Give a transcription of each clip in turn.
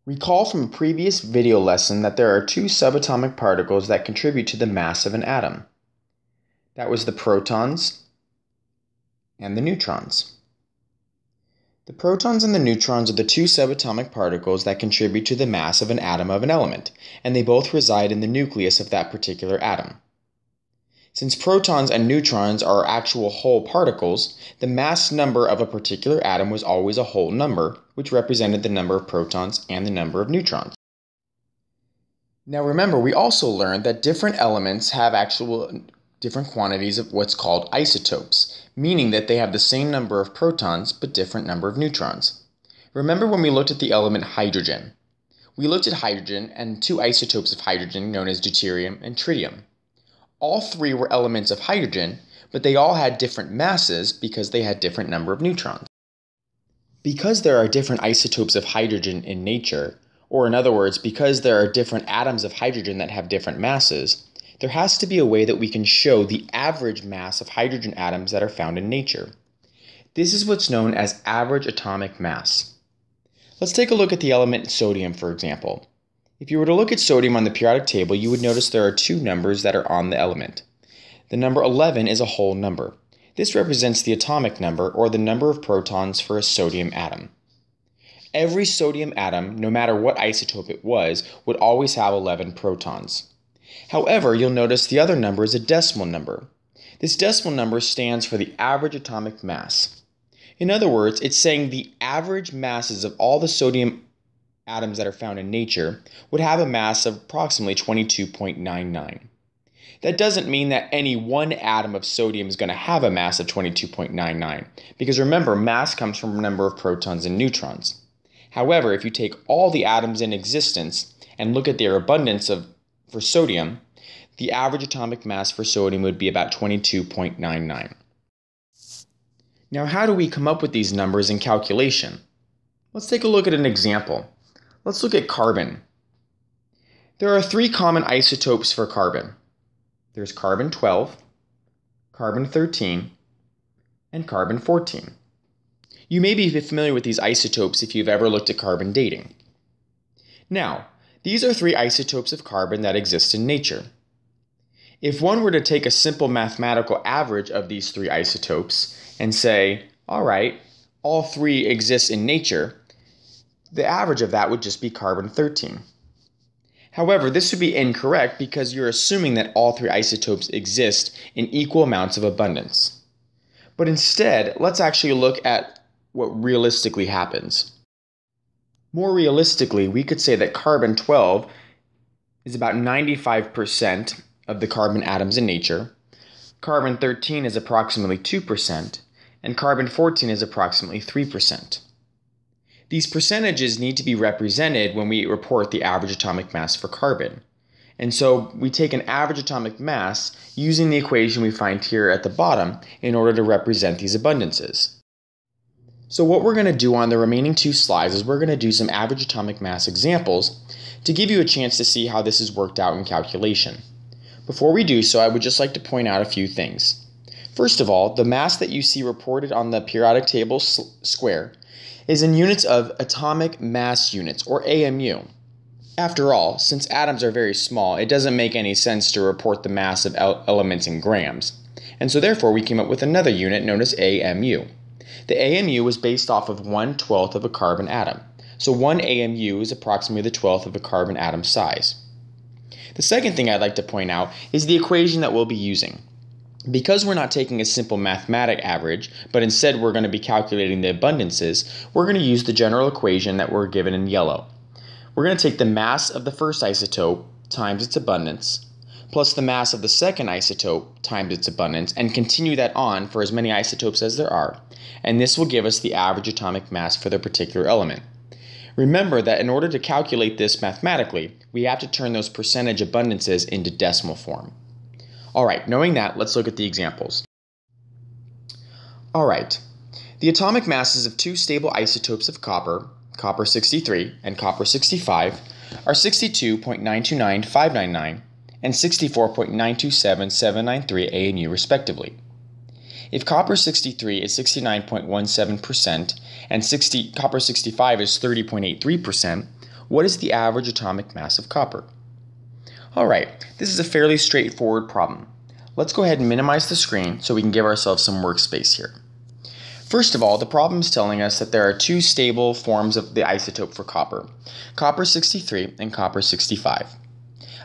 Recall from a previous video lesson that there are two subatomic particles that contribute to the mass of an atom. That was the protons and the neutrons. The protons and the neutrons are the two subatomic particles that contribute to the mass of an atom of an element, and they both reside in the nucleus of that particular atom. Since protons and neutrons are actual whole particles, the mass number of a particular atom was always a whole number, which represented the number of protons and the number of neutrons. Now remember, we also learned that different elements have different quantities of what's called isotopes, meaning that they have the same number of protons but different number of neutrons. Remember when we looked at the element hydrogen? We looked at hydrogen and two isotopes of hydrogen known as deuterium and tritium. All three were elements of hydrogen, but they all had different masses because they had different number of neutrons. Because there are different isotopes of hydrogen in nature, or in other words, because there are different atoms of hydrogen that have different masses, there has to be a way that we can show the average mass of hydrogen atoms that are found in nature. This is what's known as average atomic mass. Let's take a look at the element sodium, for example. If you were to look at sodium on the periodic table, you would notice there are two numbers that are on the element. The number 11 is a whole number. This represents the atomic number, or the number of protons for a sodium atom. Every sodium atom, no matter what isotope it was, would always have 11 protons. However, you'll notice the other number is a decimal number. This decimal number stands for the average atomic mass. In other words, it's saying the average masses of all the sodium atoms that are found in nature would have a mass of approximately 22.99. That doesn't mean that any one atom of sodium is going to have a mass of 22.99, because remember, mass comes from a number of protons and neutrons. However, if you take all the atoms in existence and look at their abundance for sodium, the average atomic mass for sodium would be about 22.99. Now, how do we come up with these numbers in calculation? Let's take a look at an example. Let's look at carbon. There are three common isotopes for carbon. There's carbon-12, carbon-13, and carbon-14. You may be familiar with these isotopes if you've ever looked at carbon dating. Now, these are three isotopes of carbon that exist in nature. If one were to take a simple mathematical average of these three isotopes and say, all right, all three exist in nature, the average of that would just be carbon-13. However, this would be incorrect because you're assuming that all three isotopes exist in equal amounts of abundance. But instead, let's actually look at what realistically happens. More realistically, we could say that carbon-12 is about 95% of the carbon atoms in nature, carbon-13 is approximately 2%, and carbon-14 is approximately 3%. These percentages need to be represented when we report the average atomic mass for carbon. And so we take an average atomic mass using the equation we find here at the bottom in order to represent these abundances. So what we're going to do on the remaining two slides is we're going to do some average atomic mass examples to give you a chance to see how this is worked out in calculation. Before we do so, I would just like to point out a few things. First of all, the mass that you see reported on the periodic table square is in units of atomic mass units, or AMU. After all, since atoms are very small, it doesn't make any sense to report the mass of elements in grams. And so therefore we came up with another unit known as AMU. The AMU was based off of 1/12 of a carbon atom. So 1 AMU is approximately the 12th of a carbon atom size. The second thing I'd like to point out is the equation that we'll be using. Because we're not taking a simple mathematic average, but instead we're going to be calculating the abundances, we're going to use the general equation that we're given in yellow. We're going to take the mass of the first isotope times its abundance, plus the mass of the second isotope times its abundance, and continue that on for as many isotopes as there are, and this will give us the average atomic mass for the particular element. Remember that in order to calculate this mathematically, we have to turn those percentage abundances into decimal form. Alright, knowing that, let's look at the examples. Alright, the atomic masses of two stable isotopes of copper, copper-63 and copper-65, are 62.929599 and 64.927793 AMU respectively. If copper-63 is 69.17% and copper-65 is 30.83%, What is the average atomic mass of copper? Alright, this is a fairly straightforward problem. Let's go ahead and minimize the screen so we can give ourselves some workspace here. First of all, the problem is telling us that there are two stable forms of the isotope for copper, copper-63 and copper-65.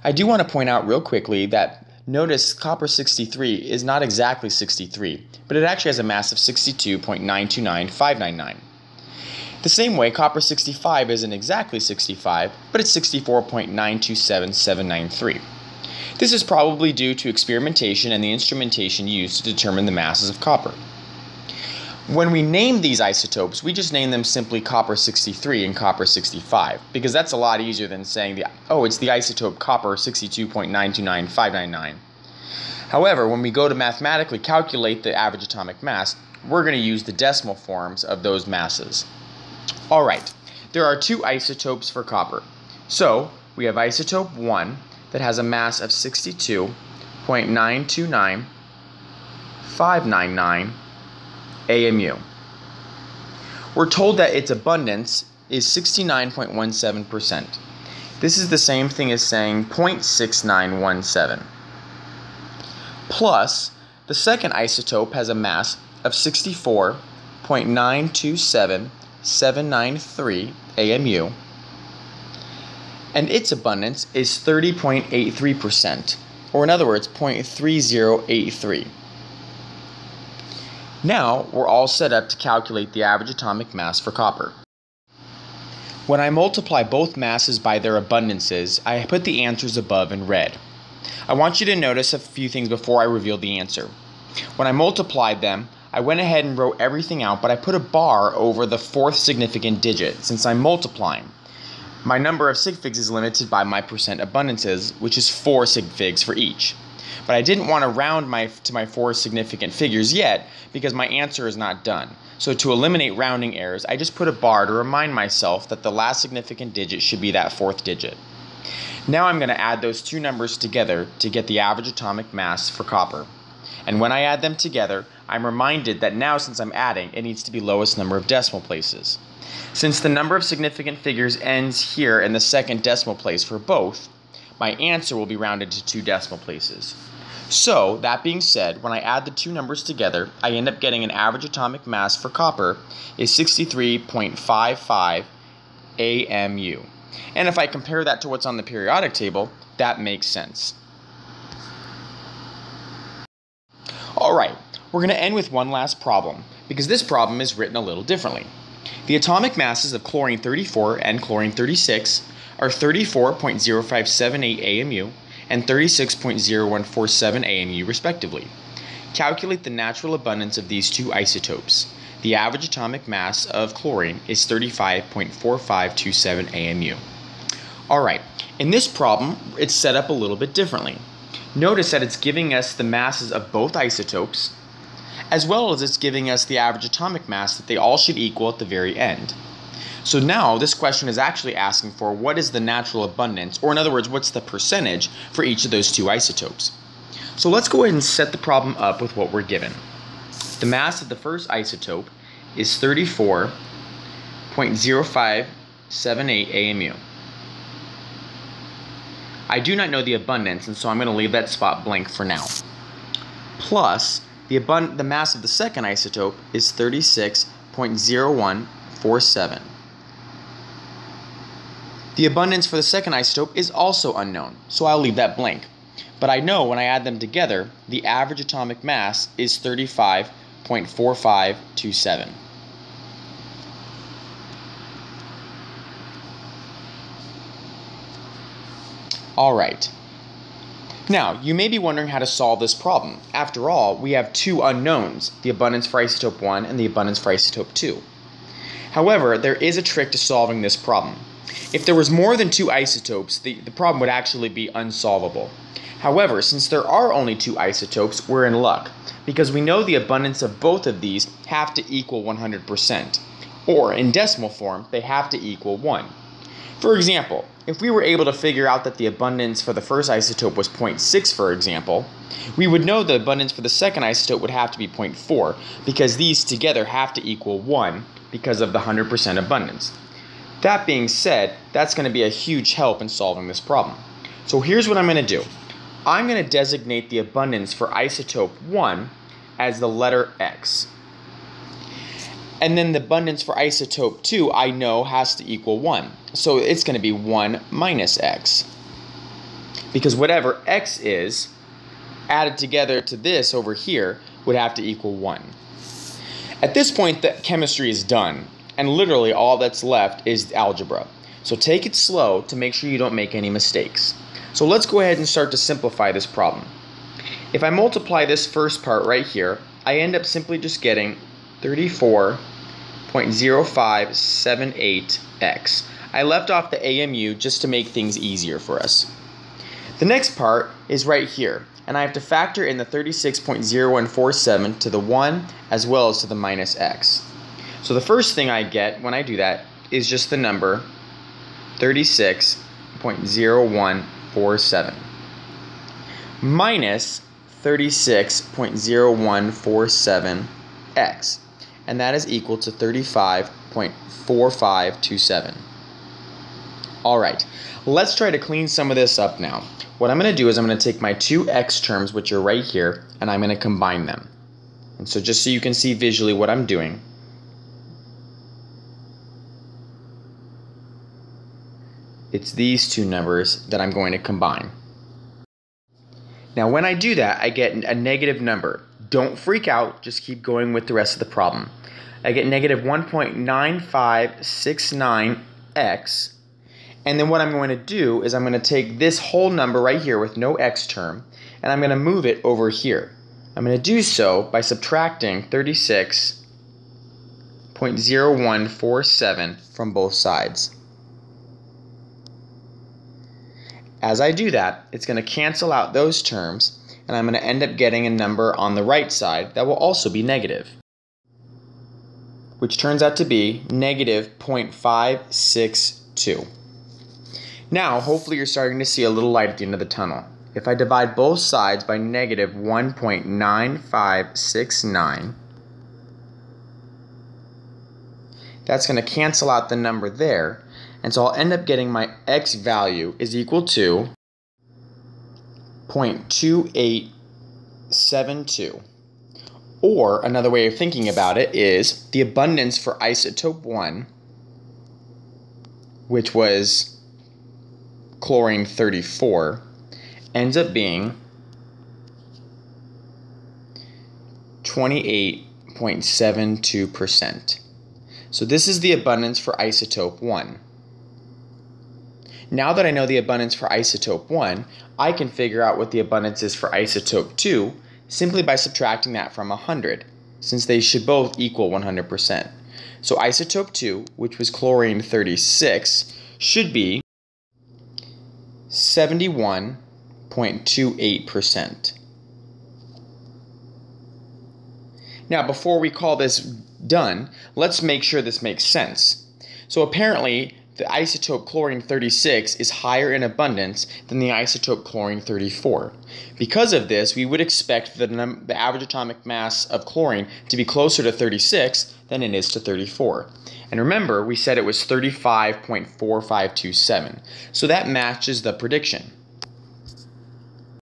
I do want to point out real quickly that notice copper-63 is not exactly 63, but it actually has a mass of 62.929599. The same way, copper-65 isn't exactly 65, but it's 64.927793. This is probably due to experimentation and the instrumentation used to determine the masses of copper. When we name these isotopes, we just name them simply copper-63 and copper-65, because that's a lot easier than saying, it's the isotope copper 62.929599. However, when we go to mathematically calculate the average atomic mass, we're going to use the decimal forms of those masses. Alright, there are two isotopes for copper. So, we have isotope 1 that has a mass of 62.929599 AMU. We're told that its abundance is 69.17%. This is the same thing as saying 0.6917. Plus, the second isotope has a mass of 64.927793 AMU, and its abundance is 30.83%, or in other words, 0.3083. Now, we're all set up to calculate the average atomic mass for copper. When I multiply both masses by their abundances, I put the answers above in red. I want you to notice a few things before I reveal the answer. When I multiplied them, I went ahead and wrote everything out, but I put a bar over the fourth significant digit since I'm multiplying. My number of sig figs is limited by my percent abundances, which is 4 sig figs for each. But I didn't want to round to my 4 significant figures yet because my answer is not done. So to eliminate rounding errors, I just put a bar to remind myself that the last significant digit should be that fourth digit. Now I'm going to add those two numbers together to get the average atomic mass for copper. And when I add them together, I'm reminded that now since I'm adding, it needs to be lowest number of decimal places. Since the number of significant figures ends here in the second decimal place for both, my answer will be rounded to 2 decimal places. So, that being said, when I add the two numbers together, I end up getting an average atomic mass for copper is 63.55 AMU. And if I compare that to what's on the periodic table, that makes sense. Alright, we're going to end with one last problem, because this problem is written a little differently. The atomic masses of chlorine-34 and chlorine-36 are 34.0578 AMU and 36.0147 AMU respectively. Calculate the natural abundance of these two isotopes. The average atomic mass of chlorine is 35.4527 AMU. Alright, in this problem, it's set up a little bit differently. Notice that it's giving us the masses of both isotopes, as well as it's giving us the average atomic mass that they all should equal at the very end. So now this question is actually asking for what is the natural abundance, or in other words, what's the percentage for each of those two isotopes. So let's go ahead and set the problem up with what we're given. The mass of the first isotope is 34.0578 AMU. I do not know the abundance, and so I'm going to leave that spot blank for now. Plus, the mass of the second isotope is 36.0147. The abundance for the second isotope is also unknown, so I'll leave that blank. But I know when I add them together, the average atomic mass is 35.4527. Alright. Now, you may be wondering how to solve this problem. After all, we have two unknowns, the abundance for isotope 1 and the abundance for isotope 2. However, there is a trick to solving this problem. If there was more than two isotopes, the problem would actually be unsolvable. However, since there are only two isotopes, we're in luck, because we know the abundance of both of these have to equal 100%, or in decimal form, they have to equal 1. For example, if we were able to figure out that the abundance for the first isotope was 0.6, for example, we would know the abundance for the second isotope would have to be 0.4, because these together have to equal 1 because of the 100% abundance. that being said, that's going to be a huge help in solving this problem. So here's what I'm going to do. I'm going to designate the abundance for isotope 1 as the letter X. And then the abundance for isotope 2 I know has to equal 1. So it's going to be 1 minus X. Because whatever X is, added together to this over here, would have to equal 1. At this point, the chemistry is done, and literally all that's left is algebra. So take it slow to make sure you don't make any mistakes. So let's go ahead and start to simplify this problem. If I multiply this first part right here, I end up simply just getting 34.0578x. I left off the AMU just to make things easier for us. The next part is right here, and I have to factor in the 36.0147 to the 1 as well as to the minus x. So the first thing I get when I do that is just the number 36.0147 minus 36.0147x, and that is equal to 35.4527. Alright, let's try to clean some of this up now. What I'm going to do is I'm going to take my two x terms, which are right here, and I'm going to combine them. And so just so you can see visually what I'm doing, it's these two numbers that I'm going to combine. Now when I do that, I get a negative number. Don't freak out, just keep going with the rest of the problem. I get negative 1.9569x, and then what I'm going to do is I'm going to take this whole number right here with no x term, and I'm going to move it over here. I'm going to do so by subtracting 36.0147 from both sides. As I do that, it's going to cancel out those terms, and I'm going to end up getting a number on the right side that will also be negative, which turns out to be negative 0.562. Now, hopefully you're starting to see a little light at the end of the tunnel. If I divide both sides by negative 1.9569, that's going to cancel out the number there, and so I'll end up getting my x value is equal to 0.2872. Or another way of thinking about it is the abundance for isotope 1, which was chlorine 34, ends up being 28.72%. So this is the abundance for isotope 1. Now that I know the abundance for isotope 1, I can figure out what the abundance is for isotope 2 simply by subtracting that from 100, since they should both equal 100%. So isotope 2, which was chlorine 36, should be 71.28%. Now, before we call this done, let's make sure this makes sense. So apparently, the isotope chlorine 36 is higher in abundance than the isotope chlorine 34. Because of this, we would expect the average atomic mass of chlorine to be closer to 36 than it is to 34. And remember, we said it was 35.4527. So that matches the prediction.